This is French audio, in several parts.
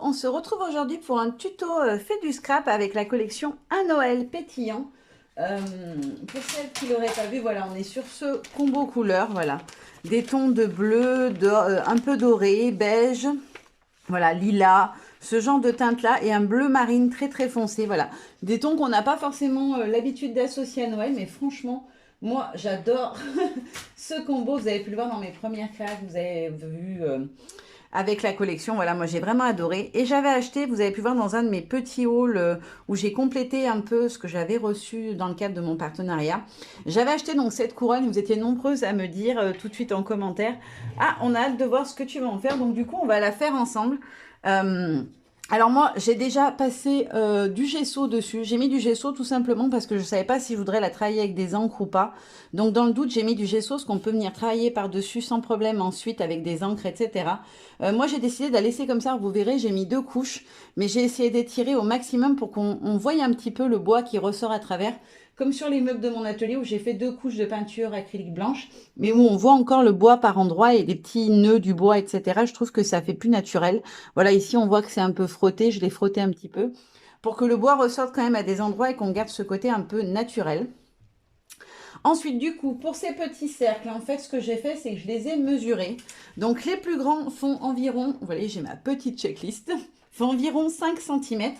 On se retrouve aujourd'hui pour un tuto fait du scrap avec la collection Un Noël pétillant. Euh, pour celles qui l'auraient pas vu, voilà, on est sur ce combo couleur, voilà. Des tons de bleu, un peu doré, beige, voilà, lilas, ce genre de teinte-là, et un bleu marine très très foncé, voilà. Des tons qu'on n'a pas forcément l'habitude d'associer à Noël, mais franchement, moi j'adore ce combo. Vous avez pu le voir dans mes premières créations, vous avez vu avec la collection. Voilà, moi j'ai vraiment adoré. Et j'avais acheté, vous avez pu voir dans un de mes petits hauls où j'ai complété un peu ce que j'avais reçu dans le cadre de mon partenariat. J'avais acheté donc cette couronne. Vous étiez nombreuses à me dire tout de suite en commentaire, ah, on a hâte de voir ce que tu vas en faire. Donc du coup, on va la faire ensemble. Euh, alors moi, j'ai déjà passé du gesso dessus. J'ai mis du gesso tout simplement parce que je ne savais pas si je voudrais la travailler avec des encres ou pas. Donc dans le doute, j'ai mis du gesso, ce qu'on peut venir travailler par-dessus sans problème ensuite avec des encres, etc. Moi, j'ai décidé de la laisser comme ça. Vous verrez, j'ai mis 2 couches, mais j'ai essayé d'étirer au maximum pour qu'on voie un petit peu le bois qui ressort à travers. Comme sur les meubles de mon atelier où j'ai fait 2 couches de peinture acrylique blanche, mais où on voit encore le bois par endroits et les petits nœuds du bois, etc. Je trouve que ça fait plus naturel. Voilà, ici, on voit que c'est un peu frotté. Je l'ai frotté un petit peu pour que le bois ressorte quand même à des endroits et qu'on garde ce côté un peu naturel. Ensuite, du coup, pour ces petits cercles, en fait, ce que j'ai fait, c'est que je les ai mesurés. Donc, les plus grands font environ, vous voyez, j'ai ma petite checklist, font environ 5 cm.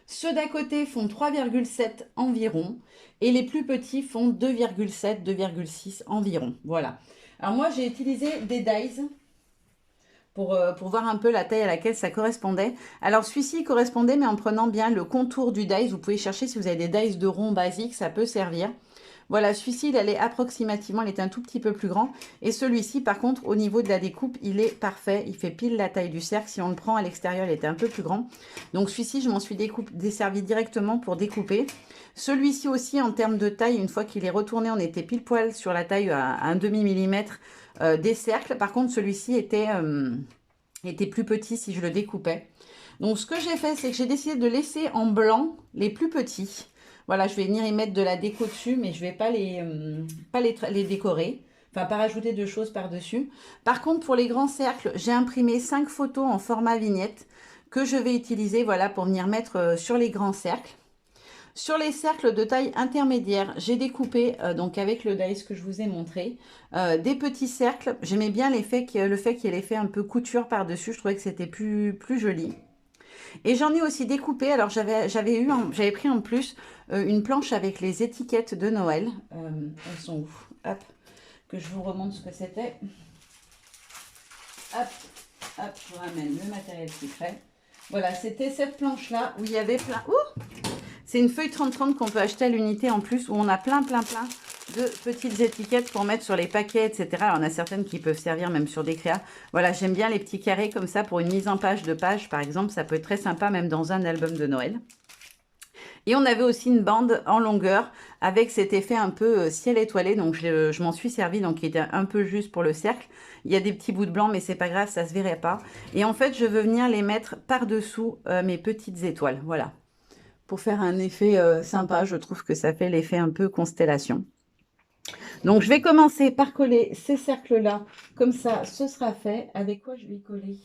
Ceux d'à côté font 3,7 environ. Et les plus petits font 2,7, 2,6 environ. Voilà. Alors, moi, j'ai utilisé des dies pour voir un peu la taille à laquelle ça correspondait. Alors celui-ci correspondait, mais en prenant bien le contour du dies. Vous pouvez chercher si vous avez des dies de rond basique, ça peut servir. Voilà, celui-ci, il allait approximativement, il était un tout petit peu plus grand. Et celui-ci, par contre, au niveau de la découpe, il est parfait. Il fait pile la taille du cercle. Si on le prend à l'extérieur, il était un peu plus grand. Donc celui-ci, je m'en suis desservi directement pour découper. Celui-ci aussi, en termes de taille, une fois qu'il est retourné, on était pile poil sur la taille à 1,5 mm des cercles. Par contre, celui-ci était plus petit si je le découpais. Donc ce que j'ai fait, c'est que j'ai décidé de laisser en blanc les plus petits. Voilà, je vais venir y mettre de la déco dessus, mais je ne vais pas les décorer. Enfin, pas rajouter de choses par-dessus. Par contre, pour les grands cercles, j'ai imprimé 5 photos en format vignette que je vais utiliser, voilà, pour venir mettre sur les grands cercles. Sur les cercles de taille intermédiaire, j'ai découpé, donc avec le dice que je vous ai montré, des petits cercles. J'aimais bien le fait qu'il y ait l'effet un peu couture par-dessus. Je trouvais que c'était plus joli. Et j'en ai aussi découpé. Alors j'avais pris en plus une planche avec les étiquettes de Noël. Elles sont où? Hop, que je vous remontre ce que c'était. Hop, hop, je vous ramène le matériel secret. Voilà, c'était cette planche-là où il y avait plein... Ouh, c'est une feuille 30-30 qu'on peut acheter à l'unité en plus, où on a plein de petites étiquettes pour mettre sur les paquets, etc. Alors, on a certaines qui peuvent servir même sur des créas. Voilà, j'aime bien les petits carrés comme ça pour une mise en page de page, par exemple. Ça peut être très sympa même dans un album de Noël. Et on avait aussi une bande en longueur avec cet effet un peu ciel étoilé. Donc, je m'en suis servi, donc qui était un peu juste pour le cercle. Il y a des petits bouts de blanc, mais c'est pas grave, ça se verrait pas. Et en fait, je veux venir les mettre par-dessous mes petites étoiles. Voilà. Pour faire un effet sympa, je trouve que ça fait l'effet un peu constellation. Donc, je vais commencer par coller ces cercles-là. Comme ça, ce sera fait. Avec quoi je vais coller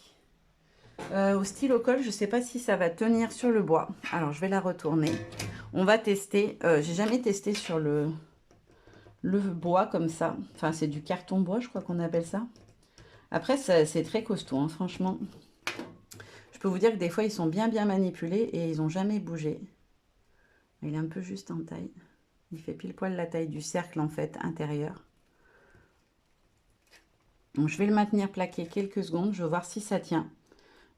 au stylo colle, je ne sais pas si ça va tenir sur le bois. Alors, je vais la retourner. On va tester. J'ai jamais testé sur le bois comme ça. Enfin, c'est du carton bois, je crois qu'on appelle ça. Après, c'est très costaud, hein, franchement. Je peux vous dire que des fois, ils sont bien manipulés et ils n'ont jamais bougé. Il est un peu juste en taille. Il fait pile poil la taille du cercle, en fait, intérieur. Donc, je vais le maintenir plaqué quelques secondes. Je vais voir si ça tient.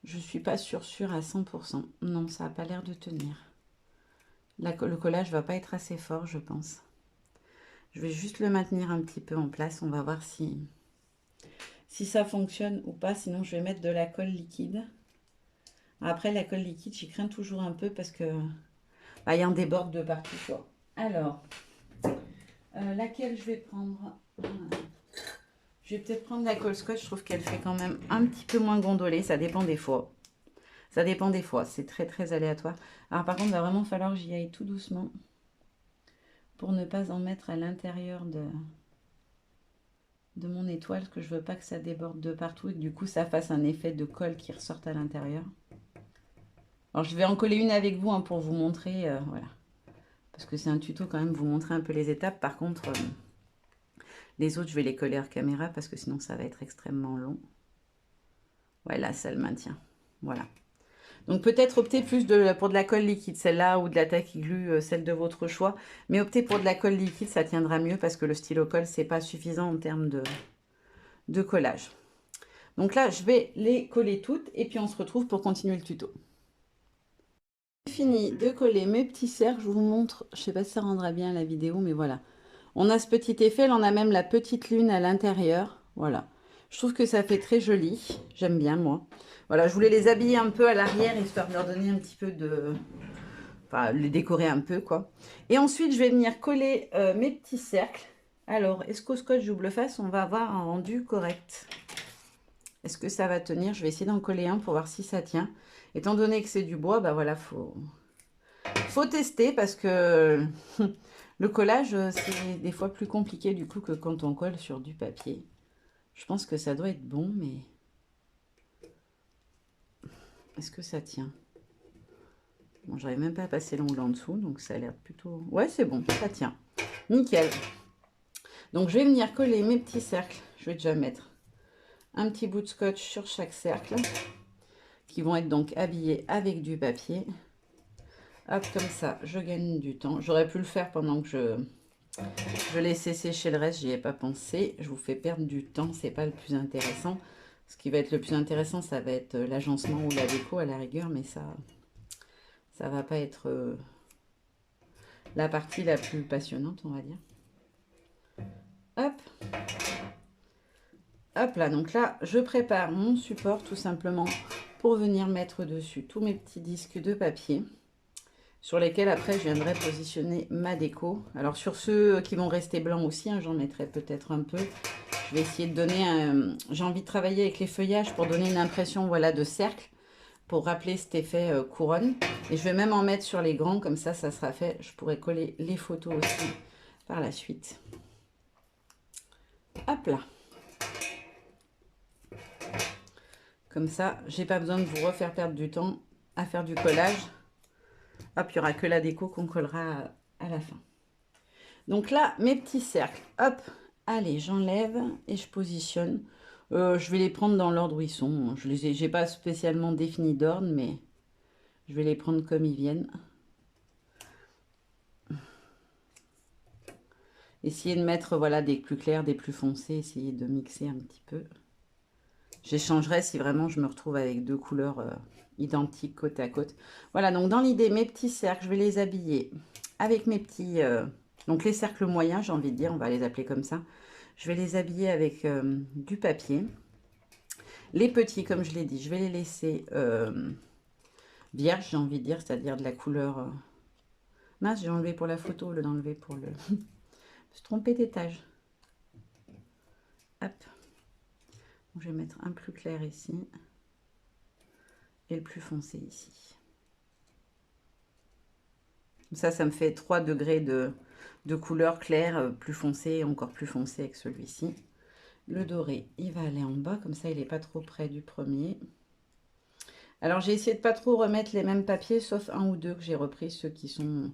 Je ne suis pas sûre à 100%. Non, ça n'a pas l'air de tenir. Le collage ne va pas être assez fort, je pense. Je vais juste le maintenir un petit peu en place. On va voir si ça fonctionne ou pas. Sinon, je vais mettre de la colle liquide. Après, la colle liquide, j'y crains toujours un peu parce que bah, il y en déborde de partout, quoi. Alors, laquelle je vais prendre? Je vais peut-être prendre la colle scotch. Je trouve qu'elle fait quand même un petit peu moins gondolée. Ça dépend des fois. Ça dépend des fois. C'est très aléatoire. Alors, par contre, il va vraiment falloir que j'y aille tout doucement. Pour ne pas en mettre à l'intérieur de... Voilà. de mon étoile, parce que je veux pas que ça déborde de partout et que du coup ça fasse un effet de colle qui ressorte à l'intérieur. Alors je vais en coller une avec vous hein, pour vous montrer, voilà. Parce que c'est un tuto quand même, vous montrer un peu les étapes. Par contre, les autres, je vais les coller hors caméra parce que sinon ça va être extrêmement long. Ouais, là, ça le maintient. Voilà. Donc peut-être opter plus pour de la colle liquide, celle-là, ou de la tacky glue, celle de votre choix. Mais optez pour de la colle liquide, ça tiendra mieux parce que le stylo colle, c'est pas suffisant en termes de collage. Donc là, je vais les coller toutes et puis on se retrouve pour continuer le tuto. J'ai fini de coller mes petits cercles. Je vous montre, je sais pas si ça rendra bien la vidéo, mais voilà. On a ce petit effet, on a même la petite lune à l'intérieur. Voilà. Je trouve que ça fait très joli. J'aime bien, moi. Voilà, je voulais les habiller un peu à l'arrière, histoire de leur donner un petit peu de... Enfin, les décorer un peu, quoi. Et ensuite, je vais venir coller mes petits cercles. Alors, est-ce qu'au scotch double face, on va avoir un rendu correct? Est-ce que ça va tenir? Je vais essayer d'en coller un pour voir si ça tient. Étant donné que c'est du bois, bah voilà, faut tester parce que le collage, c'est des fois plus compliqué du coup que quand on colle sur du papier. Je pense que ça doit être bon, mais est-ce que ça tient? Bon, j'arrive même pas à passer l'ongle en dessous, donc ça a l'air plutôt... Ouais, c'est bon, ça tient. Nickel. Donc, je vais venir coller mes petits cercles. Je vais déjà mettre un petit bout de scotch sur chaque cercle, qui vont être donc habillés avec du papier. Hop, comme ça, je gagne du temps. J'aurais pu le faire pendant que je laissais sécher le reste, j'y ai pas pensé. Je vous fais perdre du temps, c'est pas le plus intéressant. Ce qui va être le plus intéressant, ça va être l'agencement ou la déco à la rigueur, mais ça va pas être la partie la plus passionnante, on va dire. Hop. Hop là, donc là, je prépare mon support tout simplement pour venir mettre dessus tous mes petits disques de papier sur lesquels après je viendrai positionner ma déco. Alors sur ceux qui vont rester blancs aussi, hein, j'en mettrai peut-être un peu. Je vais essayer de donner un... J'ai envie de travailler avec les feuillages pour donner une impression voilà, de cercle, pour rappeler cet effet couronne. Et je vais même en mettre sur les grands, comme ça sera fait. Je pourrai coller les photos aussi par la suite. Hop là. Comme ça, j'ai pas besoin de vous refaire perdre du temps à faire du collage. Hop, il n'y aura que la déco qu'on collera à la fin. Donc là, mes petits cercles, hop, allez, j'enlève et je positionne. Je vais les prendre dans l'ordre où ils sont. Je n'ai pas spécialement défini d'ordre, mais je vais les prendre comme ils viennent. Essayez de mettre voilà, des plus clairs, des plus foncés, essayez de mixer un petit peu. J'échangerai si vraiment je me retrouve avec deux couleurs identiques côte à côte. Voilà, donc dans l'idée, mes petits cercles, je vais les habiller avec mes petits... donc les cercles moyens, j'ai envie de dire, on va les appeler comme ça. Je vais les habiller avec du papier. Les petits, comme je l'ai dit, je vais les laisser vierges, j'ai envie de dire, c'est-à-dire de la couleur... Mince, j'ai enlevé pour la photo au lieu d'enlever pour le... Je me suis trompée d'étage. Hop. Donc, je vais mettre un plus clair ici. Et le plus foncé ici. Ça me fait 3 degrés de couleur claire, plus foncé, encore plus foncé avec celui-ci. Le doré, il va aller en bas, comme ça il n'est pas trop près du premier. Alors j'ai essayé de pas trop remettre les mêmes papiers, sauf un ou deux que j'ai repris, ceux qui sont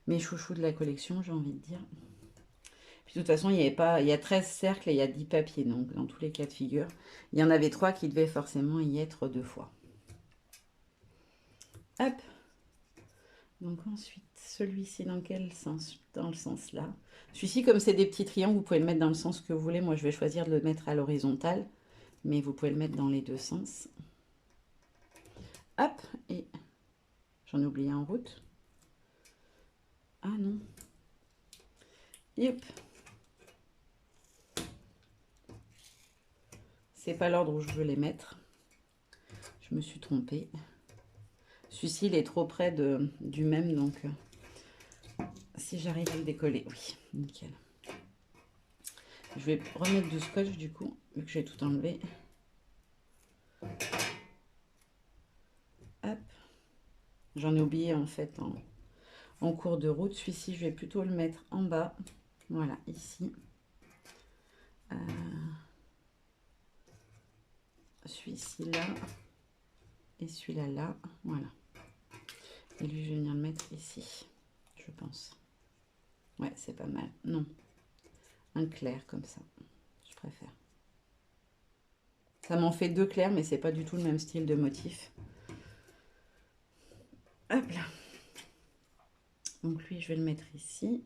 mes chouchous de la collection, j'ai envie de dire. Puis de toute façon, il y a 13 cercles et il y a 10 papiers, donc dans tous les cas de figure. Il y en avait 3 qui devaient forcément y être 2 fois. Hop. Donc ensuite, celui-ci, dans quel sens? Dans le sens là. Celui-ci, comme c'est des petits triangles, vous pouvez le mettre dans le sens que vous voulez. Moi, je vais choisir de le mettre à l'horizontale, mais vous pouvez le mettre dans les deux sens. Hop, et j'en ai oublié en route. Ah non. Yep. C'est pas l'ordre où je veux les mettre. Je me suis trompée. Celui-ci, il est trop près du même, donc si j'arrive à le décoller, oui, nickel. Je vais remettre du scotch du coup, vu que j'ai tout enlevé. Hop. J'en ai oublié en fait en cours de route. Celui-ci, je vais plutôt le mettre en bas. Voilà, ici. celui-ci là. Et celui-là là. Voilà. Et lui, je vais venir le mettre ici, je pense. Ouais, c'est pas mal. Non. Un clair comme ça. Je préfère. Ça m'en fait 2 clairs, mais c'est pas du tout le même style de motif. Hop là. Donc lui, je vais le mettre ici.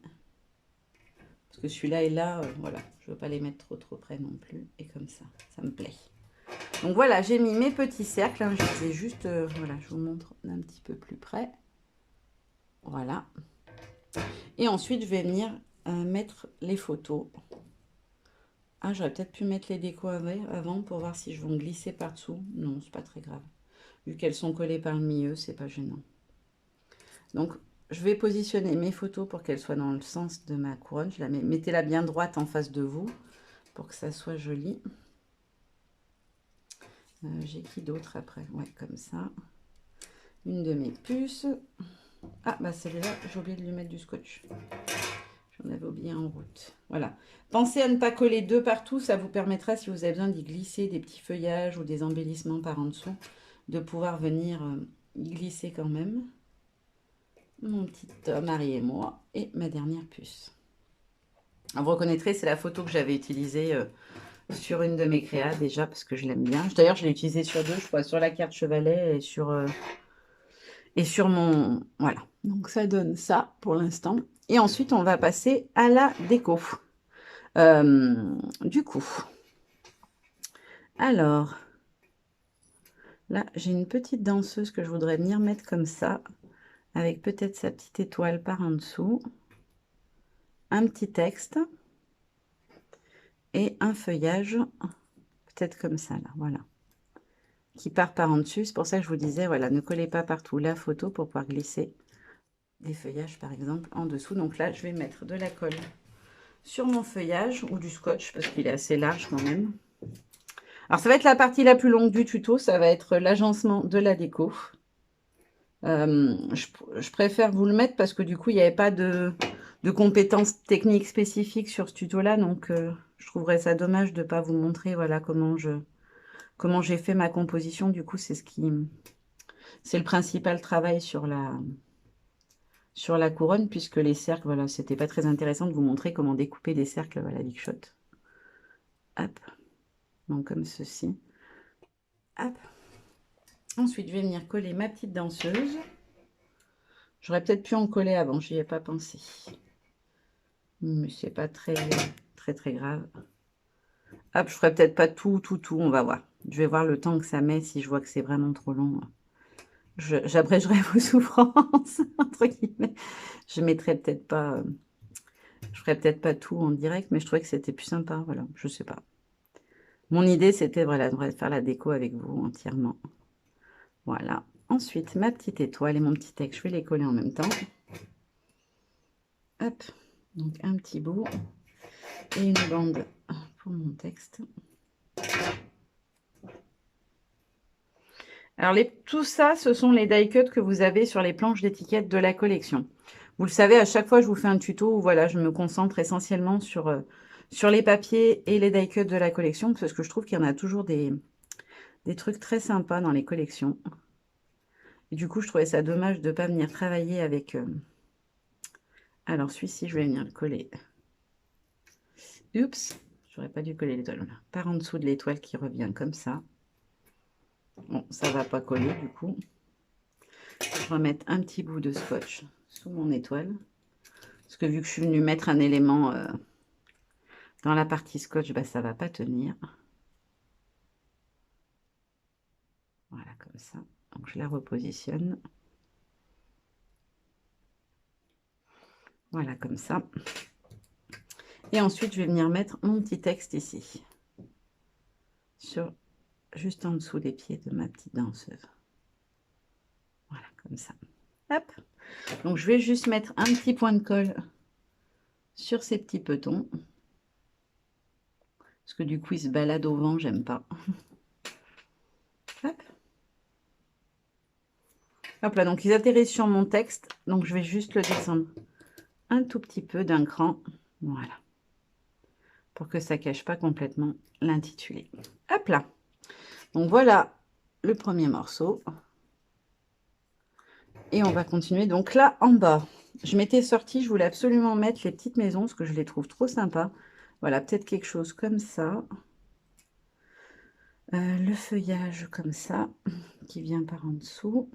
Parce que celui-là et là, voilà. Je veux pas les mettre trop près non plus. Et comme ça me plaît. Donc voilà, j'ai mis mes petits cercles. Hein, je les ai juste, voilà, je vous montre d'un petit peu plus près. Voilà. Et ensuite, je vais venir mettre les photos. Ah, j'aurais peut-être pu mettre les décos avant pour voir si je vais en glisser par-dessous. Non, c'est pas très grave. Vu qu'elles sont collées par le milieu, c'est pas gênant. Donc, je vais positionner mes photos pour qu'elles soient dans le sens de ma couronne. Je la mets, mettez-la bien droite en face de vous pour que ça soit joli. J'ai qui d'autre après? Ouais, comme ça. Une de mes puces. Ah, bah celle-là, j'ai oublié de lui mettre du scotch. J'en avais oublié en route. Voilà. Pensez à ne pas coller 2 partout. Ça vous permettra, si vous avez besoin d'y glisser des petits feuillages ou des embellissements par en dessous, de pouvoir venir y glisser quand même. Mon petit mari et moi. Et ma dernière puce. Alors, vous reconnaîtrez, c'est la photo que j'avais utilisée sur une de mes créas déjà, parce que je l'aime bien. D'ailleurs, je l'ai utilisée sur 2, je crois, sur la carte chevalet et sur mon... Voilà. Donc, ça donne ça pour l'instant. Et ensuite, on va passer à la déco. Du coup, alors, là, j'ai une petite danseuse que je voudrais venir mettre comme ça, avec peut-être sa petite étoile par en dessous, un petit texte et un feuillage, peut-être comme ça, là, voilà, qui part par en dessus. C'est pour ça que je vous disais, voilà, ne collez pas partout la photo pour pouvoir glisser des feuillages, par exemple, en dessous. Donc là, je vais mettre de la colle sur mon feuillage, ou du scotch, parce qu'il est assez large quand même. Alors, ça va être la partie la plus longue du tuto, ça va être l'agencement de la déco. Je préfère vous le mettre parce que du coup, il n'y avait pas de compétences techniques spécifiques sur ce tuto-là. Donc, je trouverais ça dommage de ne pas vous montrer voilà, comment j'ai fait ma composition. Du coup, c'est le principal travail sur la couronne, puisque les cercles, voilà, c'était pas très intéressant de vous montrer comment découper des cercles, voilà, Big Shot. Hop. Donc, comme ceci. Hop. Ensuite, je vais venir coller ma petite danseuse. J'aurais peut-être pu en coller avant, j'y ai pas pensé. Mais c'est pas très grave. Hop, je ferai peut-être pas tout, on va voir. Je vais voir le temps que ça met, si je vois que c'est vraiment trop long. J'abrégerai vos souffrances, entre guillemets. Je mettrai peut-être pas... je ferai peut-être pas tout en direct, mais je trouvais que c'était plus sympa, voilà, je sais pas. Mon idée, c'était, voilà, de faire la déco avec vous entièrement. Voilà. Ensuite, ma petite étoile et mon petit texte, je vais les coller en même temps. Hop, donc un petit bout et une bande pour mon texte. Alors, tout ça, ce sont les die cuts que vous avez sur les planches d'étiquette de la collection. Vous le savez, à chaque fois, je vous fais un tuto où voilà, je me concentre essentiellement sur les papiers et les die cuts de la collection, parce que je trouve qu'il y en a toujours des trucs très sympas dans les collections. Et du coup, je trouvais ça dommage de ne pas venir travailler avec... Alors, celui-ci, je vais venir le coller. Oups, j'aurais pas dû coller l'étoile. Par en dessous de l'étoile qui revient comme ça. Bon, ça va pas coller du coup. Je vais mettre un petit bout de scotch sous mon étoile. Parce que vu que je suis venue mettre un élément dans la partie scotch, bah, ça va pas tenir. Voilà, comme ça. Donc je la repositionne. Voilà, comme ça. Et ensuite, je vais venir mettre mon petit texte ici. Juste en dessous des pieds de ma petite danseuse. Voilà, comme ça. Hop. Donc, je vais juste mettre un petit point de colle sur ces petits petons. Parce que du coup, ils se baladent au vent, j'aime pas. Hop. Hop là, donc ils atterrissent sur mon texte. Donc, je vais juste le descendre un tout petit peu d'un cran. Voilà. Pour que ça ne cache pas complètement l'intitulé. Hop là. Donc voilà le premier morceau. Et on va continuer donc là en bas. Je m'étais sortie, je voulais absolument mettre les petites maisons parce que je les trouve trop sympas. Voilà, peut-être quelque chose comme ça. Le feuillage comme ça, qui vient par en dessous.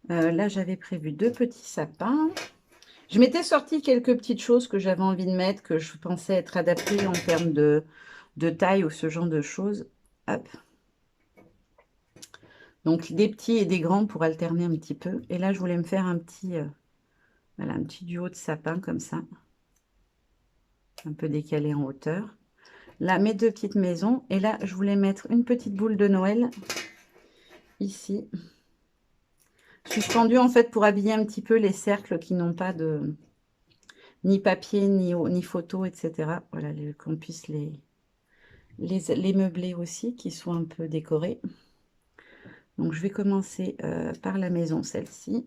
Là, j'avais prévu 2 petits sapins. Je m'étais sorti quelques petites choses que j'avais envie de mettre, que je pensais être adaptées en termes de taille ou ce genre de choses. Hop. Donc, des petits et des grands pour alterner un petit peu. Et là, je voulais me faire un petit, voilà, un petit duo de sapins comme ça. Un peu décalé en hauteur. Là, mes 2 petites maisons. Et là, je voulais mettre une petite boule de Noël. Ici. Suspendue, en fait, pour habiller un petit peu les cercles qui n'ont pas de... ni papier, ni photo, etc. Voilà, qu'on puisse les meubler aussi, qui sont un peu décorés. Donc, je vais commencer par la maison, celle-ci.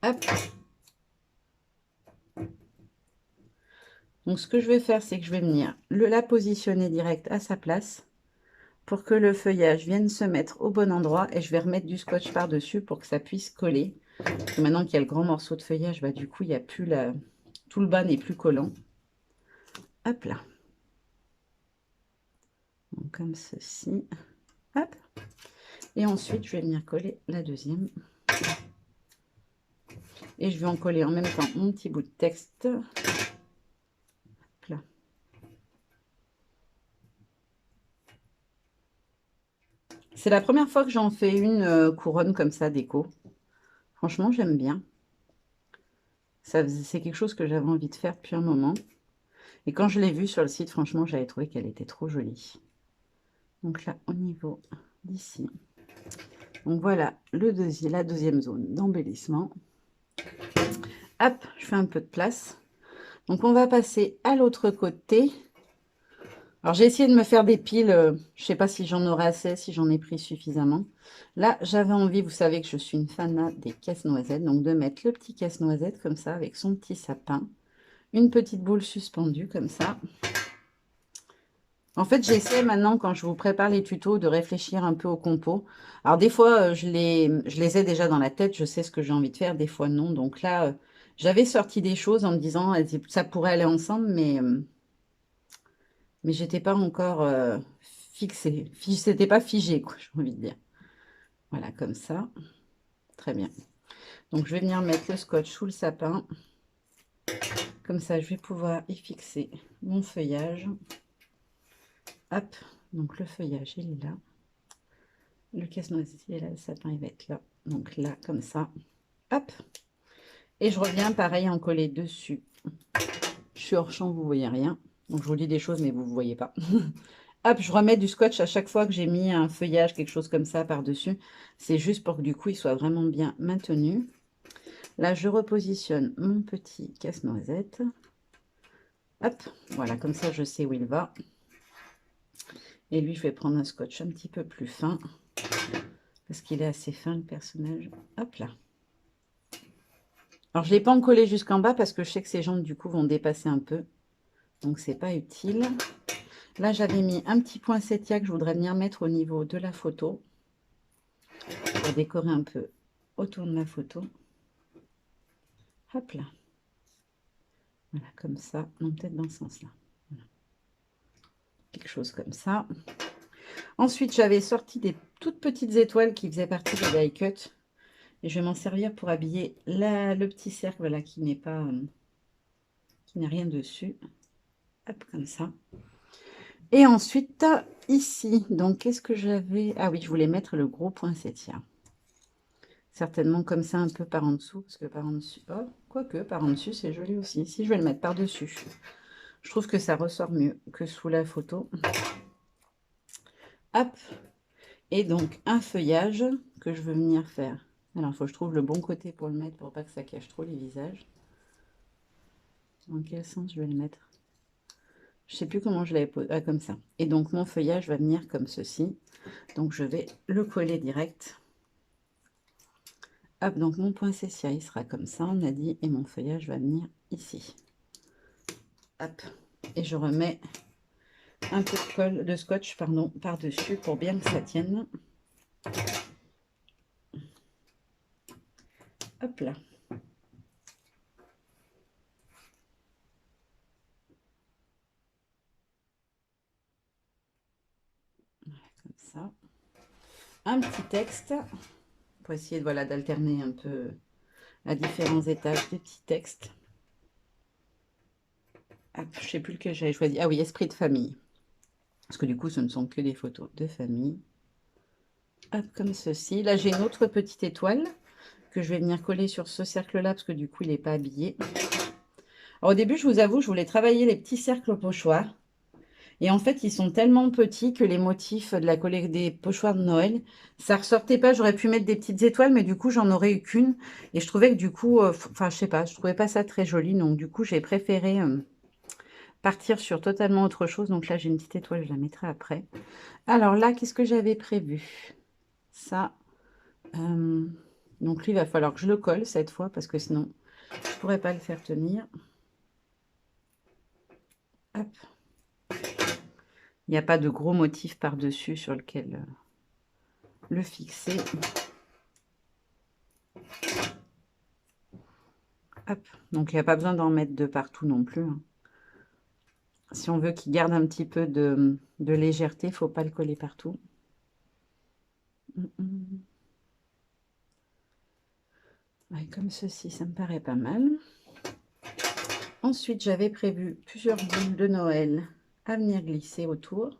Hop. Donc, ce que je vais faire, c'est que je vais venir la positionner direct à sa place pour que le feuillage vienne se mettre au bon endroit. Et je vais remettre du scotch par-dessus pour que ça puisse coller. Et maintenant qu'il y a le grand morceau de feuillage, bah, du coup, il n'y a plus tout le bas n'est plus collant. Hop là. Donc, comme ceci. Hop. Et ensuite, je vais venir coller la deuxième. Et je vais en coller en même temps mon petit bout de texte. Là. C'est la première fois que j'en fais une couronne comme ça, déco. Franchement, j'aime bien. C'est quelque chose que j'avais envie de faire depuis un moment. Et quand je l'ai vue sur le site, franchement, j'avais trouvé qu'elle était trop jolie. Donc là, au niveau d'ici. Donc voilà, la deuxième zone d'embellissement. Hop, je fais un peu de place. Donc on va passer à l'autre côté. Alors j'ai essayé de me faire des piles. Je ne sais pas si j'en aurai assez, si j'en ai pris suffisamment. Là, j'avais envie, vous savez que je suis une fan des casse-noisettes. Donc de mettre le petit casse-noisette comme ça, avec son petit sapin. Une petite boule suspendue comme ça. En fait, j'essaie maintenant, quand je vous prépare les tutos, de réfléchir un peu au compo. Alors, des fois, je les ai déjà dans la tête, je sais ce que j'ai envie de faire, des fois non. Donc là, j'avais sorti des choses en me disant, ça pourrait aller ensemble, mais j'étais pas encore fixée. C'était pas figé, quoi, j'ai envie de dire. Voilà, comme ça. Très bien. Donc, je vais venir mettre le scotch sous le sapin. Comme ça, je vais pouvoir y fixer mon feuillage. Hop, donc le feuillage, il est là. Le casse-noisette, il est là, le sapin, il va être là. Donc là, comme ça. Hop. Et je reviens, pareil, en coller dessus. Je suis hors champ, vous ne voyez rien. Donc je vous dis des choses, mais vous ne voyez pas. Hop, je remets du scotch à chaque fois que j'ai mis un feuillage, quelque chose comme ça par-dessus. C'est juste pour que du coup, il soit vraiment bien maintenu. Là, je repositionne mon petit casse-noisette. Hop, voilà, comme ça, je sais où il va. Et lui, je vais prendre un scotch un petit peu plus fin. Parce qu'il est assez fin, le personnage. Hop là. Alors, je ne l'ai pas encollé jusqu'en bas parce que je sais que ces jambes, du coup, vont dépasser un peu. Donc, c'est pas utile. Là, j'avais mis un petit poinsettia que je voudrais venir mettre au niveau de la photo. Pour décorer un peu autour de ma photo. Hop là. Voilà, comme ça. Non, peut-être dans ce sens-là. Voilà. Quelque chose comme ça. Ensuite, j'avais sorti des toutes petites étoiles qui faisaient partie des die cut. Et je vais m'en servir pour habiller le petit cercle là, qui n'est pas... qui n'a rien dessus. Hop, comme ça. Et ensuite, ici, donc qu'est-ce que j'avais? Ah oui, je voulais mettre le gros poinsettia. Certainement comme ça, un peu par en dessous, parce que par en dessus, oh, quoique par en dessus, c'est joli aussi. Si je vais le mettre par-dessus, je trouve que ça ressort mieux que sous la photo. Hop. Et donc, un feuillage que je veux venir faire. Alors, il faut que je trouve le bon côté pour le mettre, pour pas que ça cache trop les visages. Dans quel sens je vais le mettre? Je sais plus comment je l'avais posé. Ah, comme ça. Et donc, mon feuillage va venir comme ceci. Donc, je vais le coller direct. Hop, donc mon poinsettia, il sera comme ça, on a dit. Et mon feuillage va venir ici. Hop. Et je remets un peu de colle, de scotch, pardon, par-dessus pour bien que ça tienne. Hop là. Comme ça. Un petit texte pour essayer voilà, d'alterner un peu à différents étages des petits textes. Hop, je ne sais plus lequel j'avais choisi. Ah oui, esprit de famille. Parce que du coup, ce ne sont que des photos de famille. Hop, comme ceci. Là, j'ai une autre petite étoile que je vais venir coller sur ce cercle-là parce que du coup, il n'est pas habillé. Alors, au début, je vous avoue, je voulais travailler les petits cercles au pochoir. Et en fait, ils sont tellement petits que les motifs de la collecte des pochoirs de Noël, ça ressortait pas. J'aurais pu mettre des petites étoiles, mais du coup, j'en aurais eu qu'une. Et je trouvais que du coup, enfin, je sais pas, je trouvais pas ça très joli. Donc, du coup, j'ai préféré partir sur totalement autre chose. Donc là, j'ai une petite étoile, je la mettrai après. Alors là, qu'est-ce que j'avais prévu? Ça. Donc lui, il va falloir que je le colle cette fois parce que sinon, je pourrais pas le faire tenir. Hop. Il n'y a pas de gros motif par-dessus sur lequel le fixer. Hop. Donc, il n'y a pas besoin d'en mettre de partout non plus. Hein. Si on veut qu'il garde un petit peu de légèreté, il ne faut pas le coller partout. Ouais, comme ceci, ça me paraît pas mal. Ensuite, j'avais prévu plusieurs boules de Noël à venir glisser autour.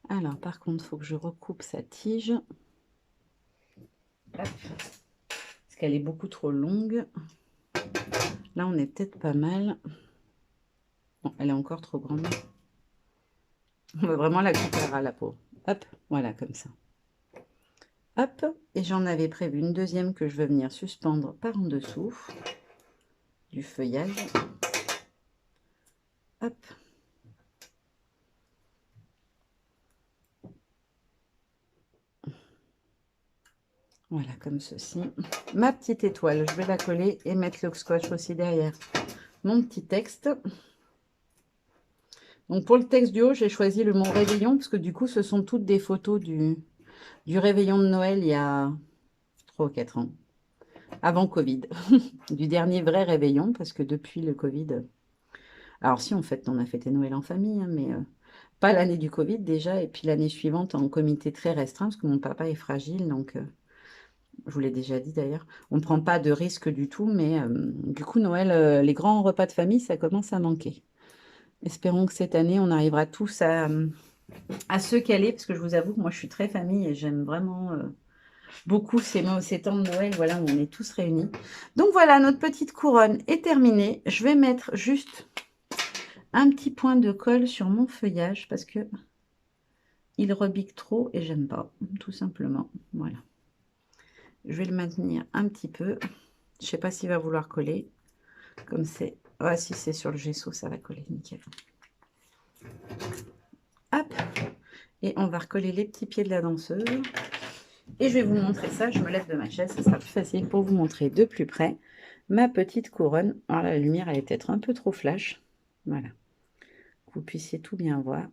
Alors, par contre, il faut que je recoupe sa tige. Hop. Parce qu'elle est beaucoup trop longue. Là, on est peut-être pas mal. Bon, elle est encore trop grande. On va vraiment la couper à la peau. Hop, voilà, comme ça. Hop, et j'en avais prévu une deuxième que je veux venir suspendre par en dessous du feuillage. Hop. Voilà, comme ceci. Ma petite étoile, je vais la coller et mettre le scotch aussi derrière mon petit texte. Donc pour le texte du haut, j'ai choisi le mot réveillon parce que du coup, ce sont toutes des photos du réveillon de Noël il y a 3 ou 4 ans. Avant Covid. Du dernier vrai réveillon parce que depuis le Covid... Alors si, en fait, on a fêté Noël en famille, hein, mais pas l'année du Covid déjà. Et puis l'année suivante en comité très restreint parce que mon papa est fragile, donc... je vous l'ai déjà dit d'ailleurs, on ne prend pas de risque du tout, mais du coup, Noël, les grands repas de famille, ça commence à manquer. Espérons que cette année, on arrivera tous à se caler, parce que je vous avoue que moi, je suis très famille et j'aime vraiment beaucoup ces temps de Noël, voilà, où on est tous réunis. Donc voilà, notre petite couronne est terminée. Je vais mettre juste un petit point de colle sur mon feuillage, parce que il rebique trop et j'aime pas, tout simplement. Voilà. Je vais le maintenir un petit peu. Je ne sais pas s'il va vouloir coller. Comme c'est... Ah, si c'est sur le gesso, ça va coller nickel. Hop. Et on va recoller les petits pieds de la danseuse. Et je vais vous montrer ça. Je me lève de ma chaise. Ça sera plus facile pour vous montrer de plus près ma petite couronne. Alors la lumière, elle est peut-être un peu trop flash. Voilà. Que vous puissiez tout bien voir.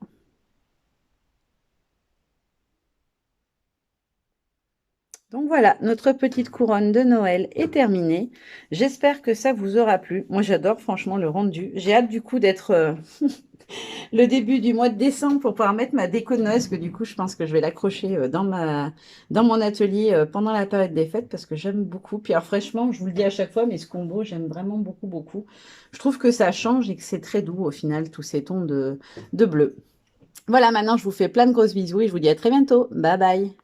Donc voilà, notre petite couronne de Noël est terminée. J'espère que ça vous aura plu. Moi, j'adore franchement le rendu. J'ai hâte du coup d'être le début du mois de décembre pour pouvoir mettre ma déco de Noël. Parce que du coup, je pense que je vais l'accrocher dans mon atelier pendant la période des fêtes parce que j'aime beaucoup. Puis alors franchement, je vous le dis à chaque fois, mais ce combo, j'aime vraiment beaucoup, beaucoup. Je trouve que ça change et que c'est très doux au final, tous ces tons de bleu. Voilà, maintenant, je vous fais plein de grosses bisous et je vous dis à très bientôt. Bye bye.